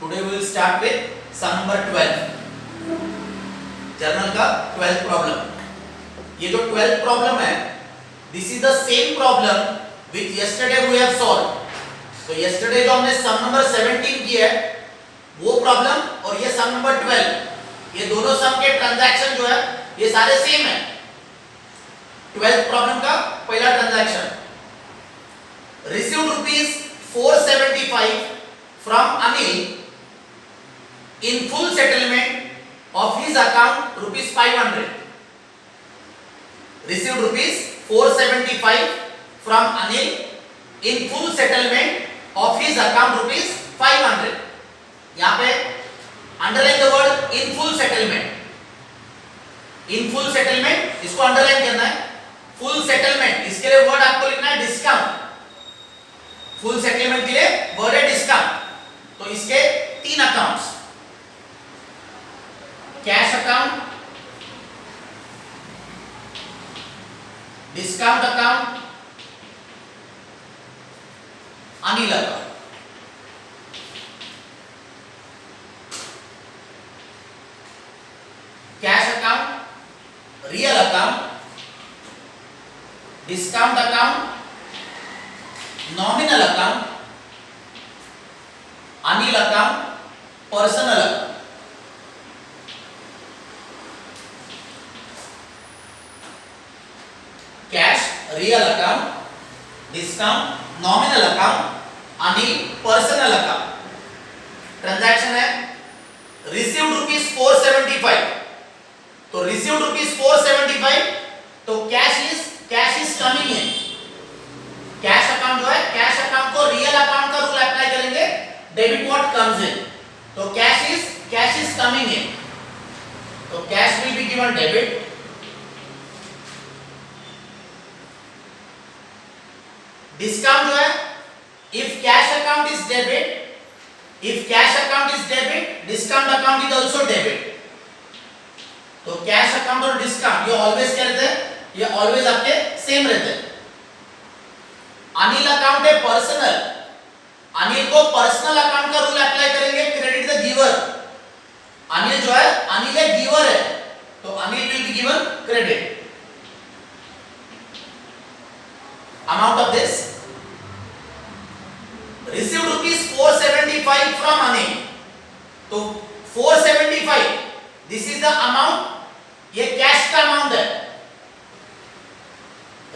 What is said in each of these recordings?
Today we will start with sum number 12. Journal का 12th problem. ये जो 12th problem है, this is the same problem which yesterday we have solved. तो yesterday जो हमने sum number 17 किया है, वो प्रॉब्लम और ये sum number 12, ये दोनों सम के ट्रांजैक्शन जो है ये सारे सेम है. 12th प्रॉब्लम का पहला transaction, received rupees 475 from Anil in full settlement of his account rupees 500. Received rupees 475 from Anil in full settlement of his account rupees 500. यहाँ पे underline the word in full settlement. In full settlement इसको underline करना है. Full settlement इसके लिए word आपको लिखना है डिस्काउंट. फुल सेटलमेंट के लिए वर्ड है डिस्काउंट. तो इसके तीन accounts, cash account, discount account, Anil account. Cash account, real account, discount account, nominal account, Anil account, personal account. Cash, real account, discount, nominal account, Anil, personal account. Transaction है received rupees 475. तो received rupees 475, तो cash is coming in. Cash account जो है, cash account को real account का rule apply करेंगे, debit what comes इन. तो cash is coming in, तो cash will be given debit. Discount जो है, if cash account is debit, discount account is also debit. तो कैश अकाउंट और discount ये ऑलवेज क्या रहते हैं, ये ऑलवेज आपके सेम रहते हैं. अनिल अकाउंट है पर्सनल. अनिल को पर्सनल अकाउंट का रूल अप्लाई करेंगे, क्रेडिट द गिवर. अनिल जो है, अनिल एक गिवर है, तो Anil will be given credit. Amount of this received rupees 475 from Anil. तो 475 दिस इज द अमाउंट, ये कैश का अमाउंट है.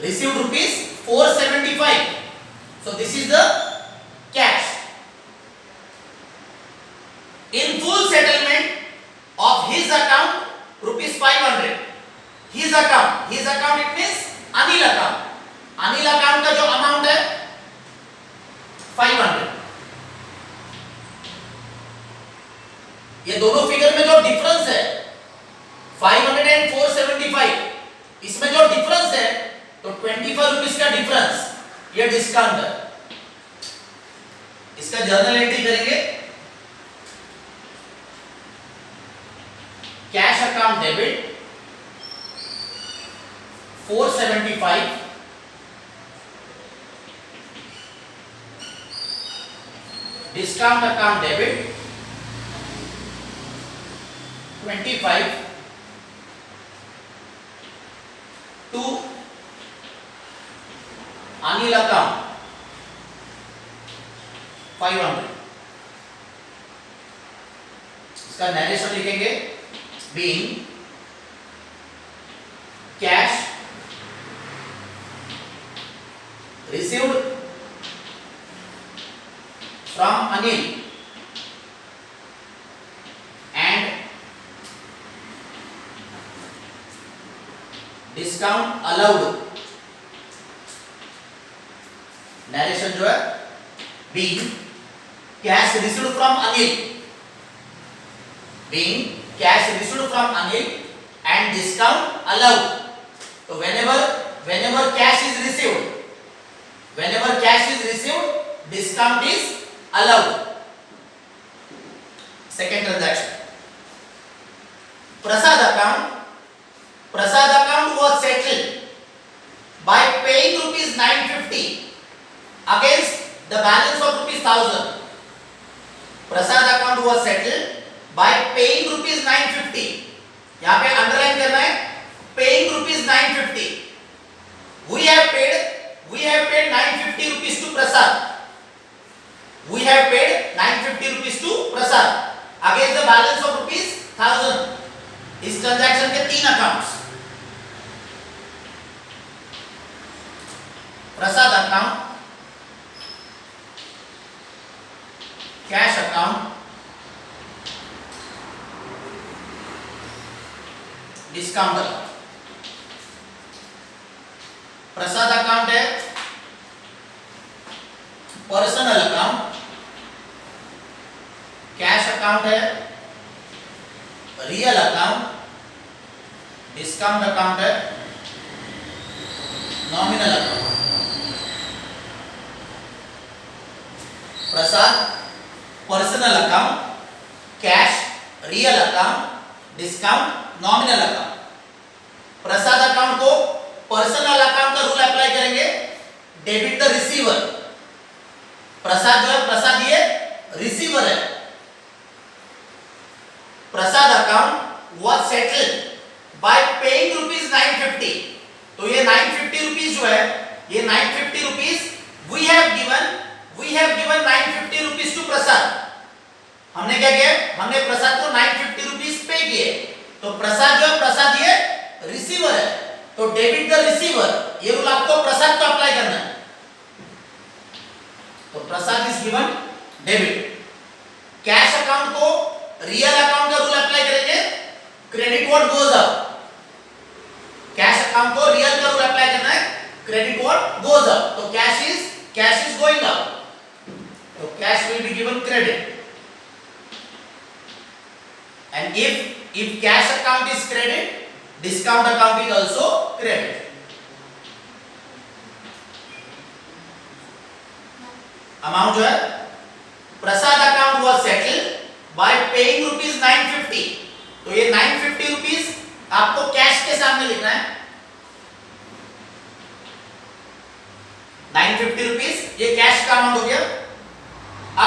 Received rupees 475, so this is the cash. In full settlement of his account rupees 500. His account it means Anil account. Anil account का जो amount है 500. ये दोनों figure में जो डिफरेंस है 500 एंड 475, इसमें जो डिफरेंस है तो 25 रुपीस का डिफरेंस, ये डिस्काउंट है. इसका जर्नल एंट्री करेंगे. Cash account debit 475, discount account debit 25 to Anil account 500. इसका नरेशन लिखेंगे, being cash received from Anil and discount allowed. Narration जो है, being cash received from Anil and discount allowed. So whenever cash is received, discount is allowed. Second transaction, Prasad account was settled by paying rupees 950 against the balance of rupees 1000. Prasad account was settled by paying rupees 950. यहाँ पे underline करना है paying rupees 950. We have paid 950 rupees to Prasad. We have paid 950 rupees to Prasad against the balance of rupees 1000. इस transaction के तीन accounts, Prasad account, cash account, discount account. Prasad account है personal account, cash account है real account, discount account है nominal account. Prasad personal account, cash real account, discount nominal account. Prasad account को personal account का rule apply करेंगे, debit the receiver. Prasad जो है, प्रसाद ये receiver है. Prasad account was settled by paying rupees 950. तो ये 950 रुपीस जो है, ये 950 rupees we have given 950 rupees to Prasad. हमने क्या किया, हमने प्रसाद को 950 रुपीस पे किए. तो प्रसाद जो है, प्रसाद ये रिसीवर है, तो डेबिट द रिसीवर, ये रूल आपको प्रसाद को अप्लाई करना है. तो Prasad is given debit. Cash account को रियल अकाउंट का रूल अप्लाई करेंगे, credit what goes up. Cash account को रियल का रूल अप्लाई करना है, क्रेडिट व्हाट गोज अप. तो कैश इज गोइंग अप, तो cash will be given credit. And if cash account is credit, discount account is also credit. Amount जो है, Prasad account was settled by paying rupees 950. तो ये 950 rupees आपको cash के सामने लिखना है. 950 रुपीस ये कैश का अमाउंट हो गया,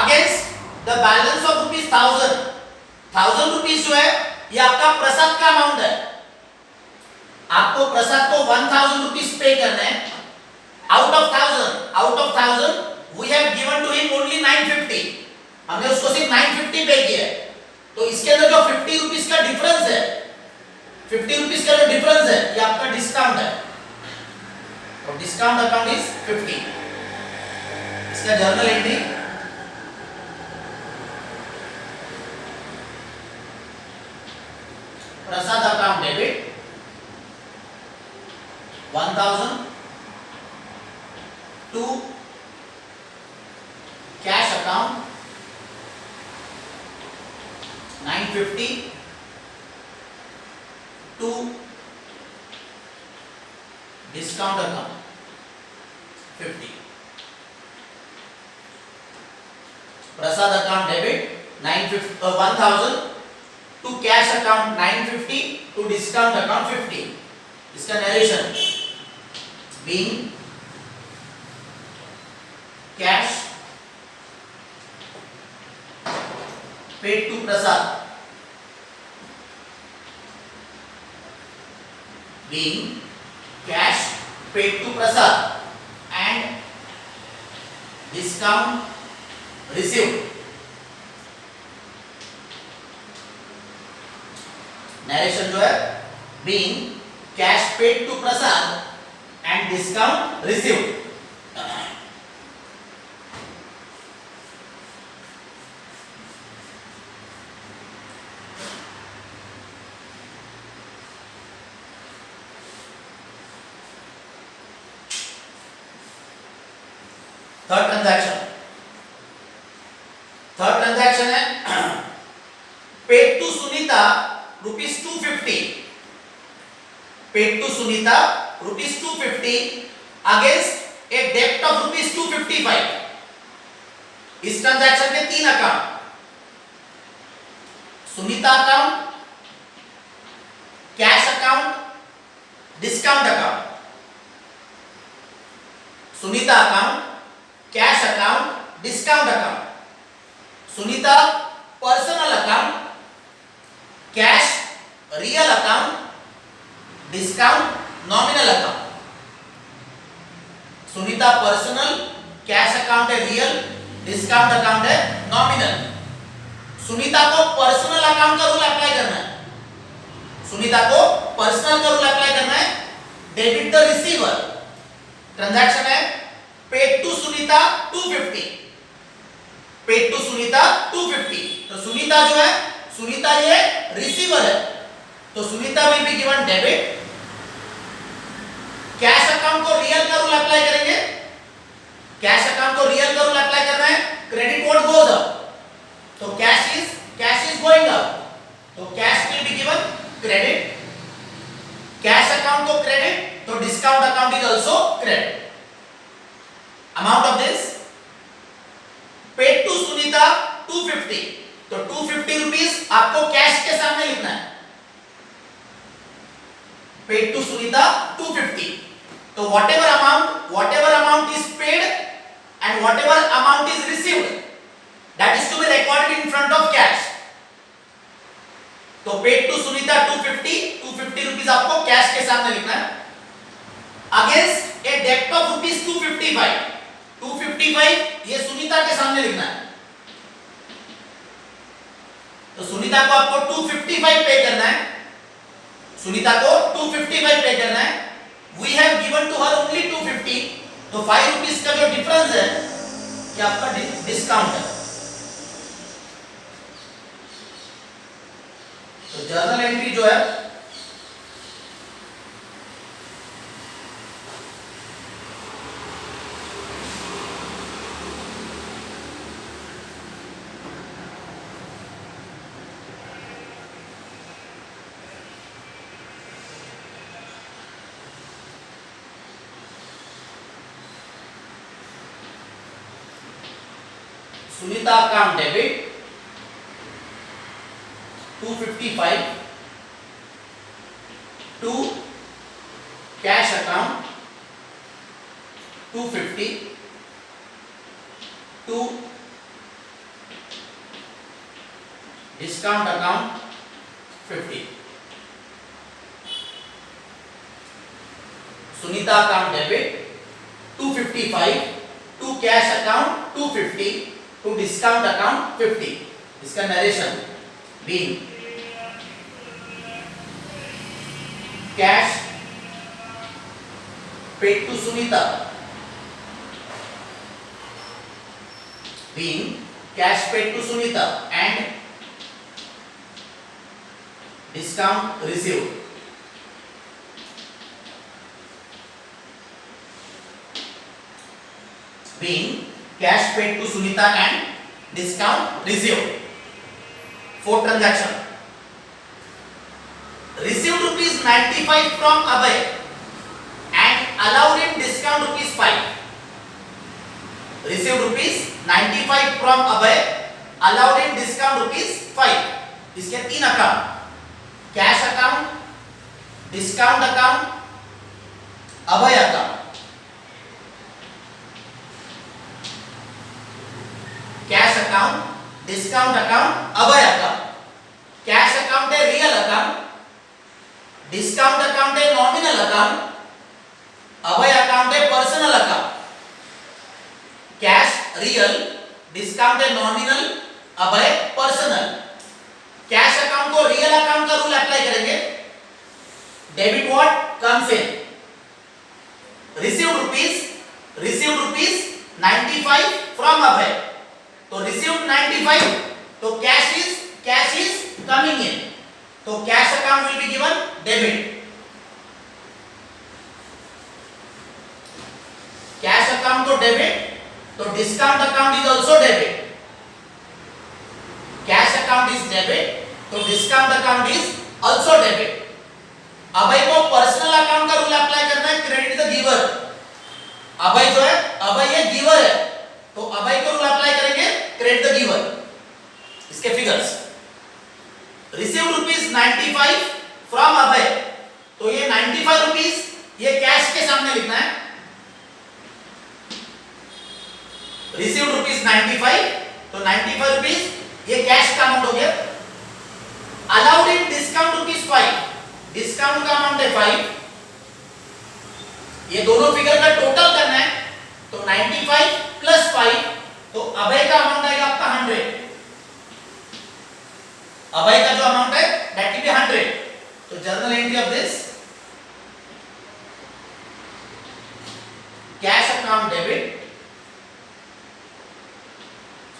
against the balance of rupees 1000 rupees जो है, ये आपका प्रसाद का अमाउंट है. आपको प्रसाद को 1000 रुपीस पे करना है. Out of 1000 we have given to him only 950. हमने उसको सिर्फ 950 पे किया है. तो इसके अंदर जो 50 रुपीस का डिफरेंस है, 50 रुपीस का जो डिफरेंस है, ये आपका डिस्काउंट है. तो डिस्काउंट अकाउंट इज 50. इसका journal entry, Prasad account debit 1000 to cash account 950 to discount account 50. Prasad account debit 1000 to cash account 950 to discount account 50. इसका narration, being cash paid to Prasad, being cash paid to Prasad and discount received. Narration जो है, being cash paid to Prasad and discount received. Third transaction है paid to Sunita rupees 250. Paid to Sunita rupees 250 against a डेब्ट of rupees 255. इस transaction के तीन account, Sunita account, cash account, discount account. Sunita account, cash account, discount account. Sunita personal discount nominal account. Sunita personal cash account है real, discount account है nominal. Sunita को personal account का rule apply करना है, सुनीता को पर्सनल का रूल अप्लाई करना है। डेबिट द रिसीवर, ट्रांजैक्शन है paid to Sunita 250, paid to Sunita 250। तो सुनीता जो है, सुनीता ये रिसीवर है, तो Sunita will be given debit. Cash account को रियल का रूल अप्लाई करेंगे, कैश अकाउंट को रियल का रूल अप्लाई करना है। क्रेडिट व्हाट गोज अप, तो कैश इज गोइंग अप, तो cash will be given credit. Cash account को क्रेडिट, तो discount account is also credit. Amount of this paid to Sunita 250, तो 250 rupees आपको कैश के सामने लिखना है। पेड टू सुनीता 250, तो whatever amount is paid and whatever amount is received, that is to be recorded in front of cash. तो paid to Sunita 250 rupees आपको cash के सामने लिखना है। अगेंस्ट ए डेब्ट ऑफ रुपीस 255 ये सुनीता के सामने लिखना है। तो सुनीता को आपको 255 पे करना है, सुनीता को 255 पे करना है। We have given to her only 250, तो 5 रुपीस का जो डिफरेंस है ये आपका डिस्काउंट है। तो जर्नल एंट्री जो है Sunita account debit 255 to cash account 250 to discount account 50। Sunita account debit 255 to cash account 250 to discount account 50। इसका narration being cash paid to Sunita, being cash paid to Sunita and discount received. Being cash paid to Sunita and discount received. Fourth transaction. Received rupees 95 from Abhay and allowed him discount rupees 5. Received rupees 95 from Abhay, allowed him discount rupees 5. इसके तीन account, cash account, discount account, Abhay account. Cash account, discount account, Abhay account. Cash account है real account, discount account है nominal account, Abhay account है personal account. Cash real, discount है nominal, Abhay personal. Cash account को real account का rule apply करेंगे। Debit what comes in received rupees 95 from Abhay, तो received 95, तो cash is coming in, तो cash account will be given debit. Cash account को debit, तो discount account is also debit. Cash account is debit, तो discount account is also debit. Abhay को personal account का rule apply करना है, credit the giver. अभय जो है, अभय ये गिवर है, तो अभय को रूल अप्लाई करेंगे, क्रेडिट द गिवर। इसके figures, received rupees 95 from Abhay, तो ये 95 रुपीस ये कैश के सामने लिखना है। रिसीव्ड रुपीस 95, तो 95 रुपीस ये कैश का अमाउंट हो गया। Allowed in discount rupees 5, discount का अमाउंट है 5, ये दोनों फिगर का टोटल करना है, तो 95 प्लस 5, तो अभय का अमाउंट आएगा आपका 100। अभय का जो अमाउंट है दैट विल बी 100। तो journal entry of this, cash account debit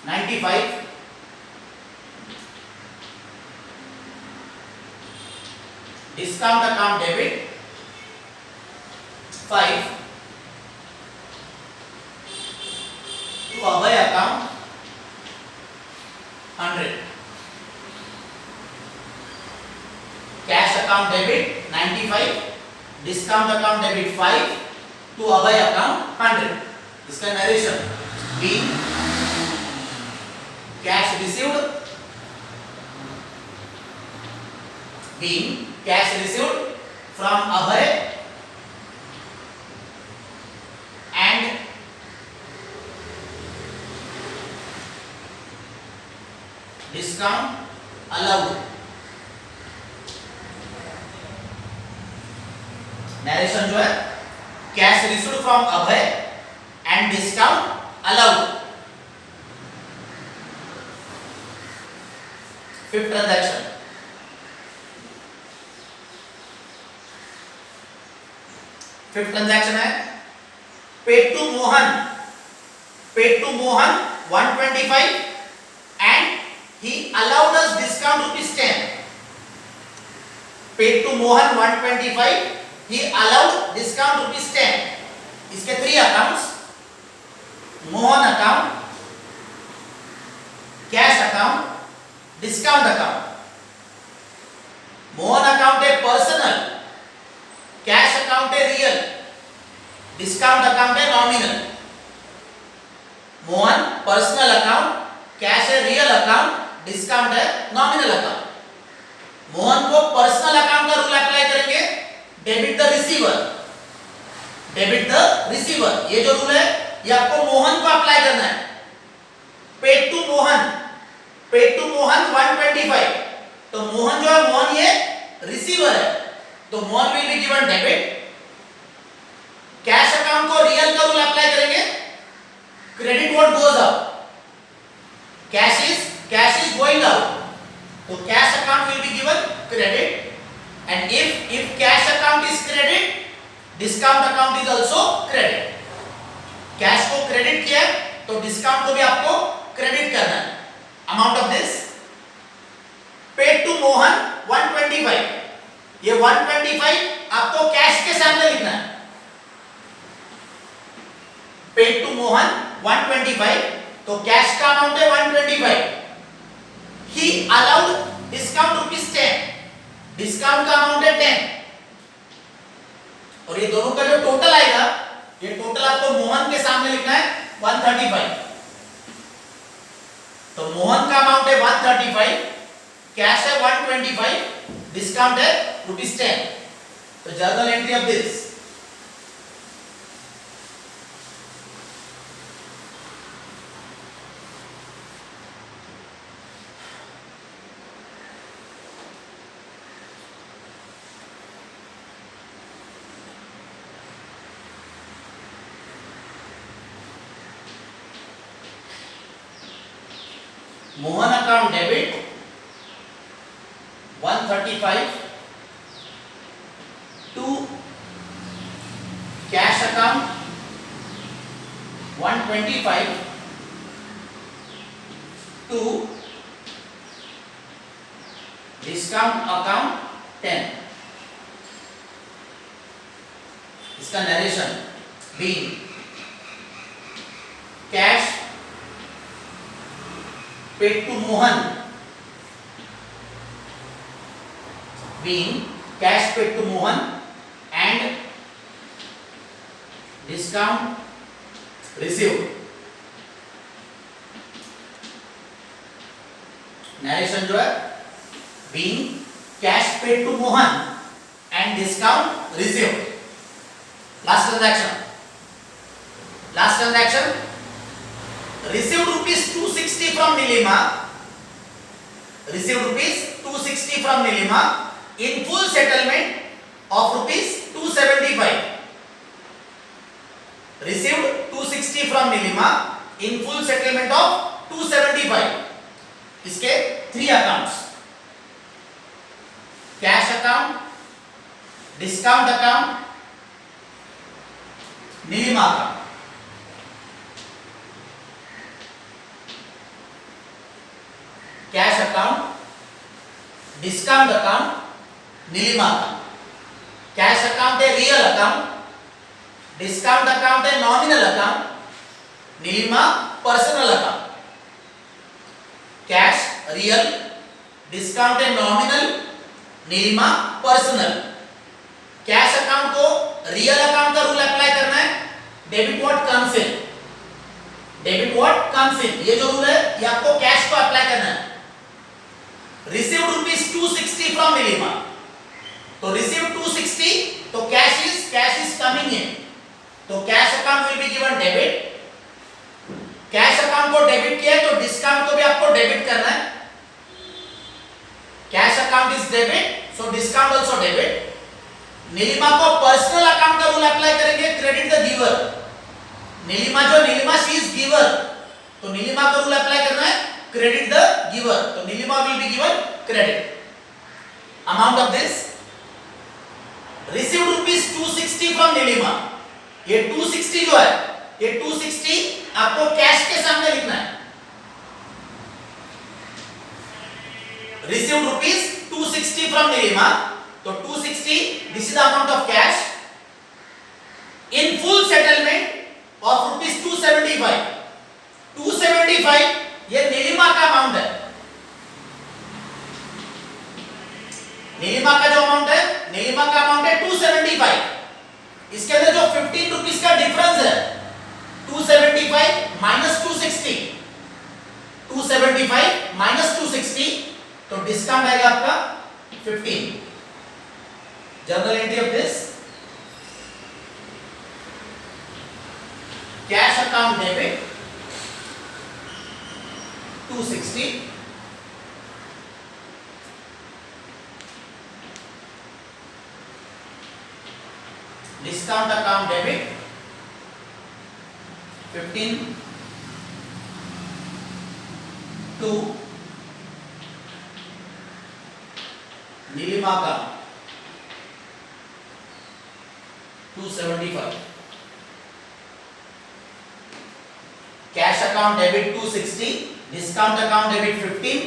95, discount account debit 5 to Abhay account 100. Cash account debit 95, discount account debit 5 to Abhay account 100. इसका narration B, cash received, being cash received from Abhay and discount allowed. Narration जो है cash received from Abhay and discount allowed. Fifth transaction, है paid to Mohan 125 and he allowed us discount ₹10. Paid to Mohan 125, he allowed discount ₹10. इसके 3 accounts, Mohan account, cash account, discount account. Mohan account है personal, cash account है real, discount account है nominal. Mohan personal account, cash है real account, discount है nominal account. Mohan को personal account का rule apply करेंगे, debit the receiver, ये जो रूल है ये आपको मोहन को अप्लाई करना है। पेड टू मोहन 125, तो मोहन जो है, मोहन ये रिसीवर है, तो Mohan will be given debit. Cash account को रियल का रूल अप्लाई करेंगे, credit what goes out, cash is going out, तो cash account will be given credit. And if cash account is credit, discount account is also credit. Cash को credit किया तो discount को भी आपको credit करना है। Amount of this paid to Mohan 125, ये 125 आपको कैश के सामने लिखना है। पेड टू मोहन 125, तो कैश का अमाउंट है 125। ही अलाउड डिस्काउंट ₹10, डिस्काउंट का अमाउंट है 10, और ये दोनों का जो टोटल आएगा, ये टोटल आपको मोहन के सामने लिखना है 135। तो मोहन का अमाउंट है 135, कैश है 125, डिस्काउंट है ₹10। तो journal entry of this, Mohan account debit 135 to cash account 125 to discount account 10। इसका narration be, cash paid to Mohan, being cash paid to Mohan and discount received. Narration जो है being cash paid to Mohan and discount received. Last transaction received ₹260 from Nilima, in full settlement of rupees 275. Received 260 from Nilima in full settlement of 275. इसके 3 accounts, cash account, discount account, Nilima account. Cash account, discount account, Nilima account. Cash account है real account, discount account है nominal account, Nilima personal account. Cash real, discount है nominal, Nilima personal. Cash account को real account का rule apply करना है, debit what comes in, debit what comes इन, ये जो rule है ये आपको कैश को अप्लाई करना है. Received rupees 260 from Nilima, तो received 260, तो cash is coming in, तो cash account will be given debit. Cash account को डेबिट किया है तो डिस्काउंट को भी आपको डेबिट करना है. Cash account is debit, so discount also debit. Nilima को पर्सनल अकाउंट का रूल अप्लाई करेंगे, credit the giver. Nilima she is giver, तो नीलिमा का रूल अप्लाई करना है, क्रेडिट द गिवर. तो Nilima will be given credit. Amount of this received rupees 260 from Nilima. ये 260 जो है, ये 260 आपको कैश के सामने लिखना है. रिसीव्ड रुपीस 260 फ्रॉम नीलिमा, तो 260 this is the amount of cash in full settlement of rupees 275. 275 ये नीलिमा का अमाउंट है. नीलिमा का जो अमाउंट है, नीलिमा का अमाउंट है 275. इसके अंदर जो 15 रुपीस का डिफरेंस है, 275 minus 260, 275 minus 260, तो डिस्काउंट आएगा आपका 15. Journal entry of this, cash account debit 260, discount account debit 15 to Nilima का 275. Cash account debit 260, discount account debit 15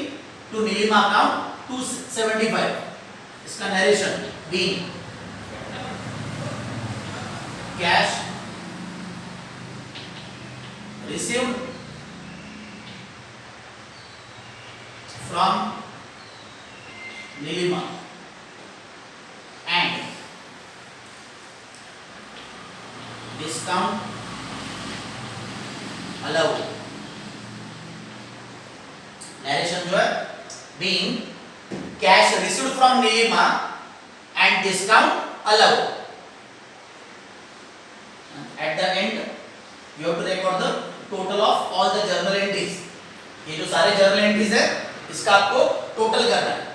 to Nilima account 275. इसका narration be cash received from Nilima and discount allowed. Narration जो है being cash received from Nilima and discount allowed. At the end you have to record the total of all the journal entries. ये जो सारे journal entries है इसका आपको total करना है.